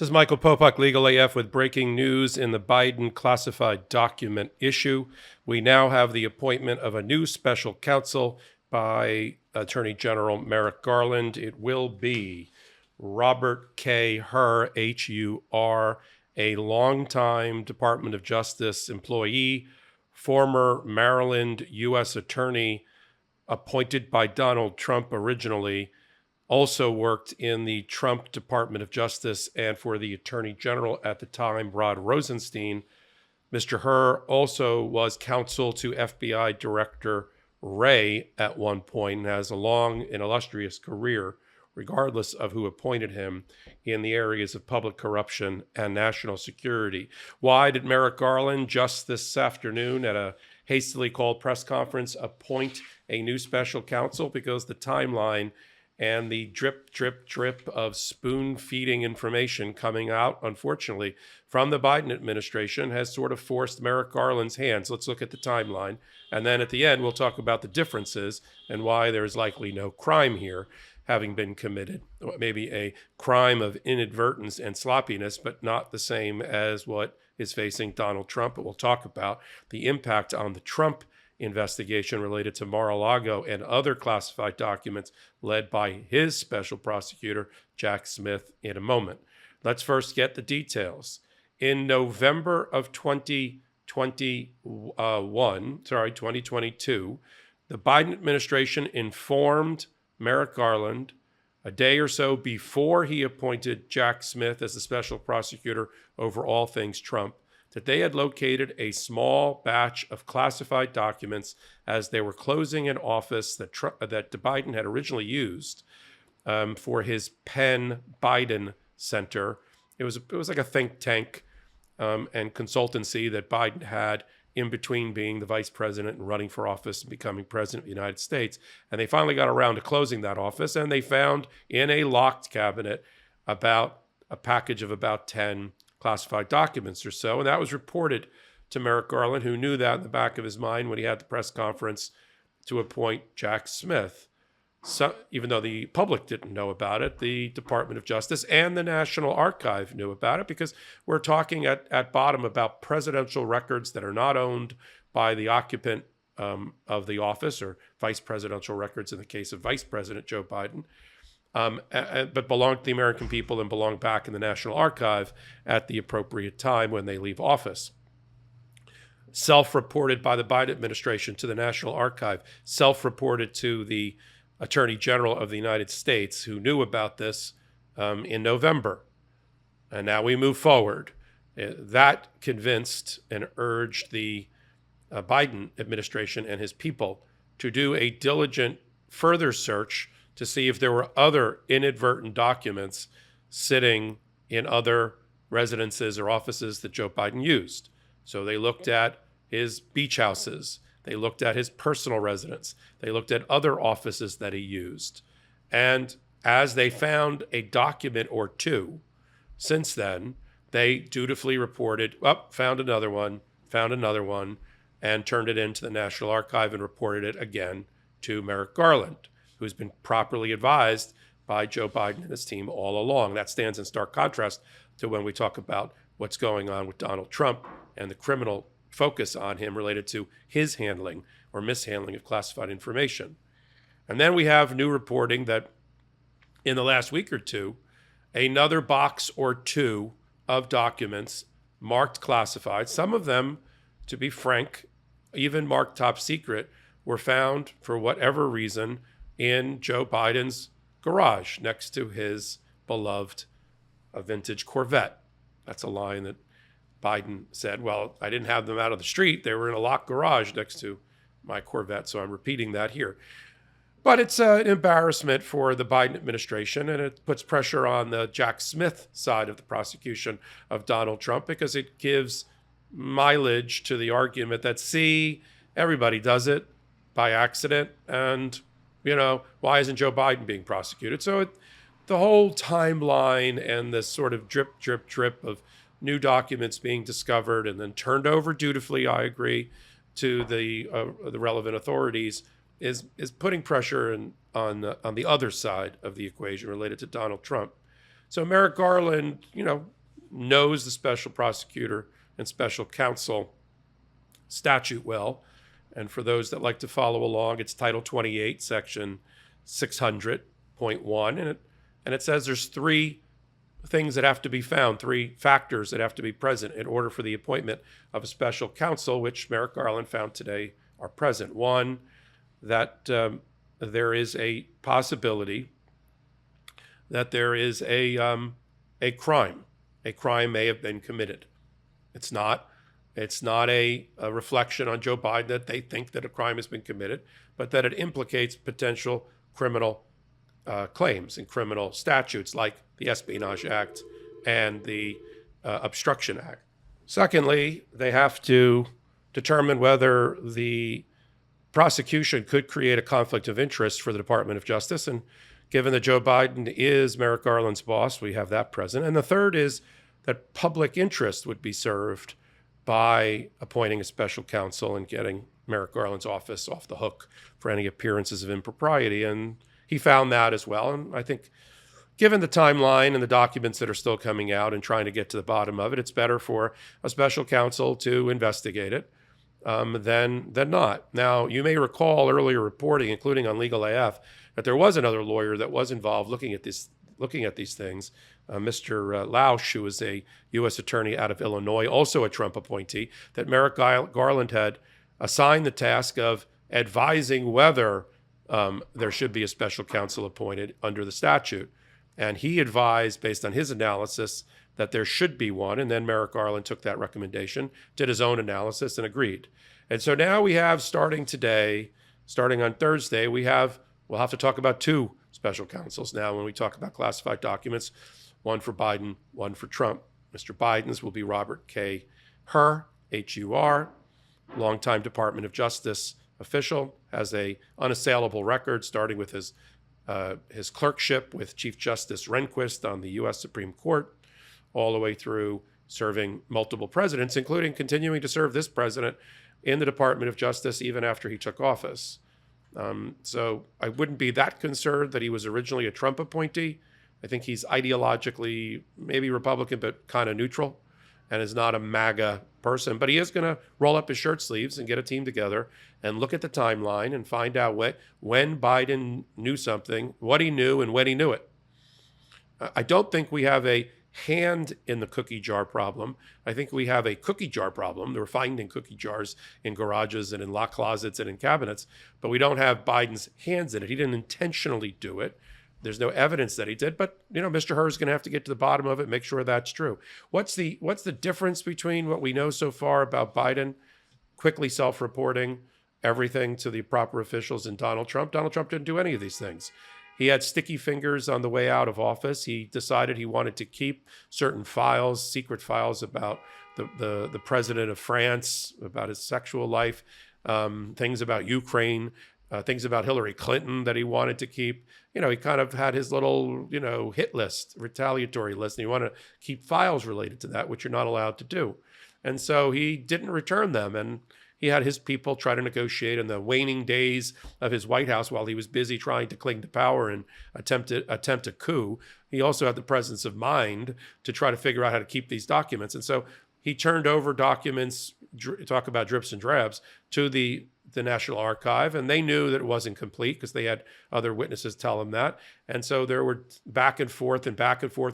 This is Michael Popok, Legal AF, with breaking news in the Biden classified document issue. We now have the appointment of a new special counsel by Attorney General Merrick Garland. It will be Robert K. Hur, H-U-R, a longtime Department of Justice employee, former Maryland U.S. attorney, appointed by Donald Trump originally, also worked in the Trump Department of Justice and for the Attorney General at the time, Rod Rosenstein. Mr. Hur also was counsel to FBI Director Wray at one point and has a long and illustrious career, regardless of who appointed him, in the areas of public corruption and national security. Why did Merrick Garland just this afternoon at a hastily called press conference appoint a new special counsel? Because the timeline and the drip, drip, drip of spoon-feeding information coming out, unfortunately, from the Biden administration has sort of forced Merrick Garland's hands. Let's look at the timeline. And then at the end, we'll talk about the differences and why there's likely no crime here having been committed. Maybe a crime of inadvertence and sloppiness, but not the same as what is facing Donald Trump. But we'll talk about the impact on the Trump investigation related to Mar-a-Lago and other classified documents led by his special prosecutor, Jack Smith, in a moment. Let's first get the details. In November of 2022, the Biden administration informed Merrick Garland a day or so before he appointed Jack Smith as the special prosecutor over all things Trump that they had located a small batch of classified documents as they were closing an office that Biden had originally used for his Penn Biden Center. It was like a think tank and consultancy that Biden had in between being the vice president and running for office and becoming president of the United States. And they finally got around to closing that office, and they found in a locked cabinet about a package of about 10 classified documents or so. And that was reported to Merrick Garland, who knew that in the back of his mind when he had the press conference to appoint Jack Smith. So, even though the public didn't know about it, the Department of Justice and the National Archive knew about it, because we're talking at bottom about presidential records that are not owned by the occupant of the office, or vice presidential records in the case of Vice President Joe Biden, but belong to the American people and belong back in the National Archive at the appropriate time when they leave office. Self-reported by the Biden administration to the National Archive, self-reported to the Attorney General of the United States, who knew about this in November. And now we move forward. That convinced and urged the Biden administration and his people to do a diligent further search to see if there were other inadvertent documents sitting in other residences or offices that Joe Biden used. So they looked at his beach houses. They looked at his personal residence. They looked at other offices that he used. And as they found a document or two since then, they dutifully reported, found another one, and turned it into the National Archive and reported it again to Merrick Garland, who's been properly advised by Joe Biden and his team all along. That stands in stark contrast to when we talk about what's going on with Donald Trump and the criminal focus on him related to his handling or mishandling of classified information. And then we have new reporting that in the last week or two, another box or two of documents marked classified, some of them, to be frank, even marked top secret, were found for whatever reason in Joe Biden's garage next to his beloved vintage Corvette. That's a line that Biden said, well, I didn't have them out of the street. They were in a locked garage next to my Corvette, so I'm repeating that here. But it's an embarrassment for the Biden administration, and it puts pressure on the Jack Smith side of the prosecution of Donald Trump, because it gives mileage to the argument that, see, everybody does it by accident, and, why isn't Joe Biden being prosecuted? So the whole timeline and this sort of drip, drip, drip of new documents being discovered and then turned over dutifully, I agree, to the relevant authorities is putting pressure on the other side of the equation related to Donald Trump. So Merrick Garland, knows the special prosecutor and special counsel statute well. And for those that like to follow along, it's Title 28, Section 600.1. And it says there's three things that have to be found, three factors that have to be present in order for the appointment of a special counsel, which Merrick Garland found today are present. One, that there is a possibility that there is a crime. A crime may have been committed. It's not a reflection on Joe Biden that they think that a crime has been committed, but that it implicates potential criminal claims and criminal statutes like the Espionage Act and the Obstruction Act. Secondly, they have to determine whether the prosecution could create a conflict of interest for the Department of Justice. And given that Joe Biden is Merrick Garland's boss, we have that present. And the third is that public interest would be served by appointing a special counsel and getting Merrick Garland's office off the hook for any appearances of impropriety. And he found that as well. And I think given the timeline and the documents that are still coming out and trying to get to the bottom of it, it's better for a special counsel to investigate it than not. Now, you may recall earlier reporting, including on Legal AF, that there was another lawyer that was involved looking at these things, Mr. Lausch, who was a U.S. attorney out of Illinois, also a Trump appointee, that Merrick Garland had assigned the task of advising whether there should be a special counsel appointed under the statute. And he advised, based on his analysis, that there should be one. And then Merrick Garland took that recommendation, did his own analysis, and agreed. And so now we have, starting on Thursday, we'll have to talk about two special counsels now when we talk about classified documents, one for Biden, one for Trump. Mr. Biden's will be Robert K. Hur, H-U-R, longtime Department of Justice official, has a unassailable record, starting with his clerkship with Chief Justice Rehnquist on the U.S. Supreme Court, all the way through serving multiple presidents, including continuing to serve this president in the Department of Justice even after he took office. So I wouldn't be that concerned that he was originally a Trump appointee. I think he's ideologically maybe Republican, but kind of neutral, and is not a MAGA person. But he is going to roll up his shirt sleeves and get a team together and look at the timeline and find out when Biden knew something, what he knew, and when he knew it. I don't think we have a hand in the cookie jar problem. I think we have a cookie jar problem. They're finding cookie jars in garages and in lock closets and in cabinets, but we don't have Biden's hands in it. He didn't intentionally do it. There's no evidence that he did, but Mr. Hur is going to have to get to the bottom of it, make sure that's true. What's the difference between what we know so far about Biden quickly self-reporting everything to the proper officials and Donald Trump? Donald Trump didn't do any of these things. He had sticky fingers on the way out of office. He decided he wanted to keep certain files, secret files about the president of France, about his sexual life, things about Ukraine, things about Hillary Clinton that he wanted to keep. He kind of had his little, hit list, retaliatory list, and he wanted to keep files related to that, which you're not allowed to do. And so he didn't return them. And he had his people try to negotiate in the waning days of his White House while he was busy trying to cling to power and attempt a coup. He also had the presence of mind to try to figure out how to keep these documents. And so he turned over documents, talk about drips and drabs, to the National Archive, and they knew that it wasn't complete because they had other witnesses tell them that. And so there were back and forth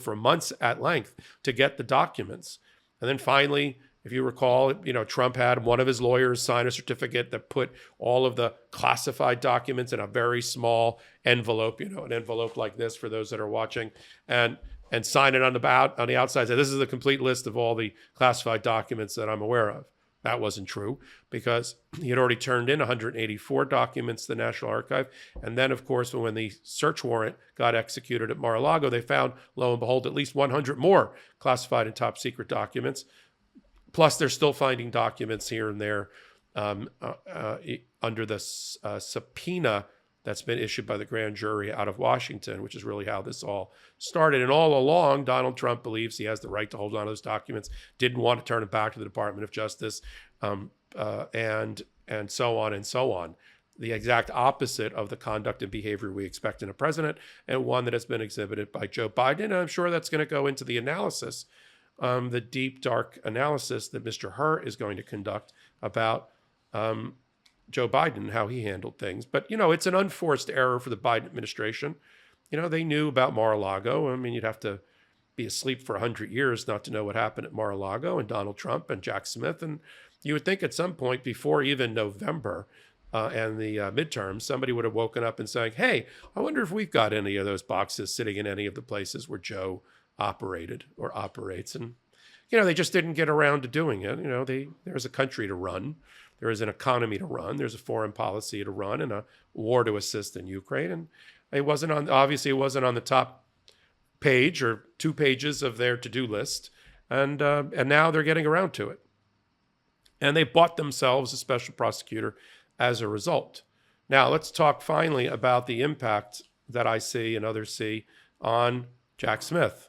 for months at length to get the documents. And then finally, if you recall, Trump had one of his lawyers sign a certificate that put all of the classified documents in a very small envelope, an envelope like this for those that are watching, and sign it on the outside. Say, this is a complete list of all the classified documents that I'm aware of. That wasn't true because he had already turned in 184 documents to the National Archive. And then, of course, when the search warrant got executed at Mar-a-Lago, they found, lo and behold, at least 100 more classified and top secret documents. Plus, they're still finding documents here and there under the subpoena that's been issued by the grand jury out of Washington, which is really how this all started. And all along, Donald Trump believes he has the right to hold on to those documents, didn't want to turn it back to the Department of Justice, and so on and so on. the exact opposite of the conduct and behavior we expect in a president, and one that has been exhibited by Joe Biden. And I'm sure that's going to go into the analysis, the deep, dark analysis that Mr. Hur is going to conduct about Joe Biden, how he handled things. But, it's an unforced error for the Biden administration. They knew about Mar-a-Lago. I mean, you'd have to be asleep for 100 years not to know what happened at Mar-a-Lago and Donald Trump and Jack Smith. And you would think at some point before even November and the midterms, somebody would have woken up and saying, hey, I wonder if we've got any of those boxes sitting in any of the places where Joe operated or operates. And, they just didn't get around to doing it. There's a country to run. There is an economy to run. There's a foreign policy to run and a war to assist in Ukraine. And it wasn't on the top page or 2 pages of their to-do list. And now they're getting around to it. And they bought themselves a special prosecutor as a result. Now, let's talk finally about the impact that I see and others see on Jack Smith.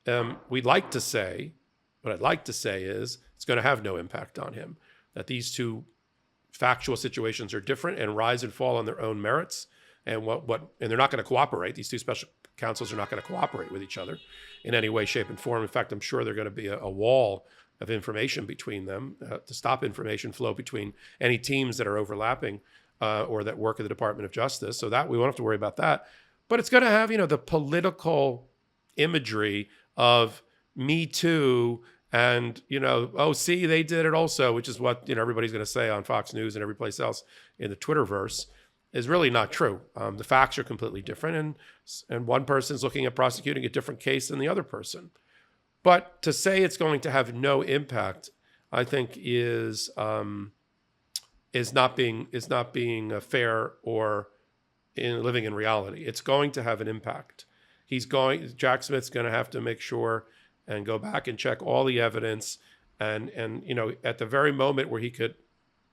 What I'd like to say is it's going to have no impact on him, that these two factual situations are different and rise and fall on their own merits. And and they're not going to cooperate. These two special counsels are not going to cooperate with each other in any way, shape, and form. In fact, I'm sure there's going to be a wall of information between them to stop information flow between any teams that are overlapping or that work at the Department of Justice. So that we won't have to worry about that. But it's going to have, the political imagery of Me Too and, oh, see, they did it also, which is what, everybody's going to say on Fox News and every place else in the Twitterverse, is really not true. The facts are completely different, and one person's looking at prosecuting a different case than the other person. But to say it's going to have no impact, I think is not being fair or living in reality. It's going to have an impact. Jack Smith's going to have to make sure and go back and check all the evidence, and at the very moment where he could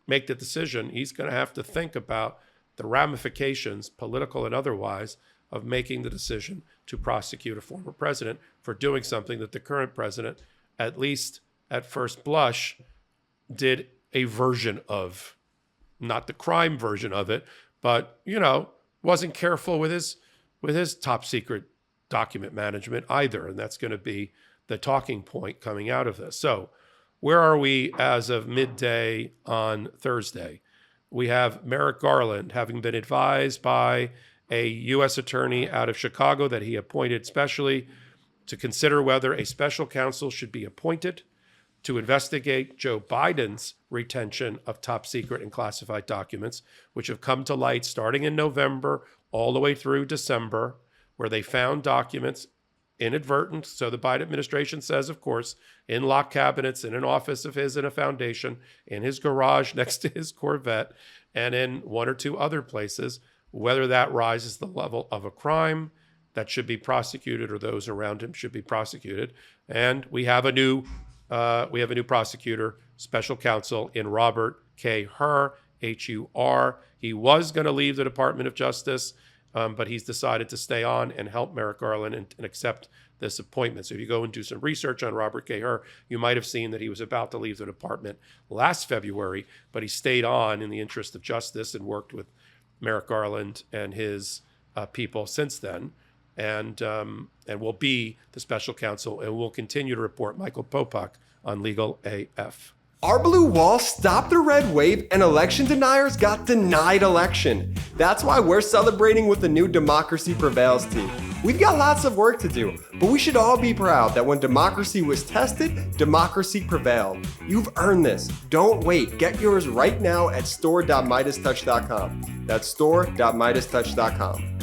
make the decision, he's going to have to think about the ramifications, political and otherwise, of making the decision to prosecute a former president for doing something that the current president, at least at first blush, did a version of. Not the crime version of it, but, wasn't careful with his top secret document management either. And that's going to be the talking point coming out of this. So where are we as of midday on Thursday? We have Merrick Garland, having been advised by a U.S. attorney out of Chicago that he appointed specially to consider whether a special counsel should be appointed to investigate Joe Biden's retention of top secret and classified documents, which have come to light starting in November all the way through December, where they found documents inadvertent. So the Biden administration says, of course, in locked cabinets, in an office of his in a foundation, in his garage next to his Corvette, and in 1 or 2 other places, whether that rises the level of a crime that should be prosecuted or those around him should be prosecuted. And we have a new prosecutor, special counsel in Robert K. Hur, H-U-R. He was going to leave the Department of Justice, but he's decided to stay on and help Merrick Garland and accept this appointment. So if you go and do some research on Robert K. Hur, you might have seen that he was about to leave the department last February, but he stayed on in the interest of justice and worked with Merrick Garland and his people since then, and will be the special counsel and will continue to report. Michael Popok on Legal AF. Our blue wall stopped the red wave and election deniers got denied election. That's why we're celebrating with the new Democracy Prevails team. We've got lots of work to do, but we should all be proud that when democracy was tested, democracy prevailed. You've earned this. Don't wait. Get yours right now at store.MeidasTouch.com. That's store.MeidasTouch.com.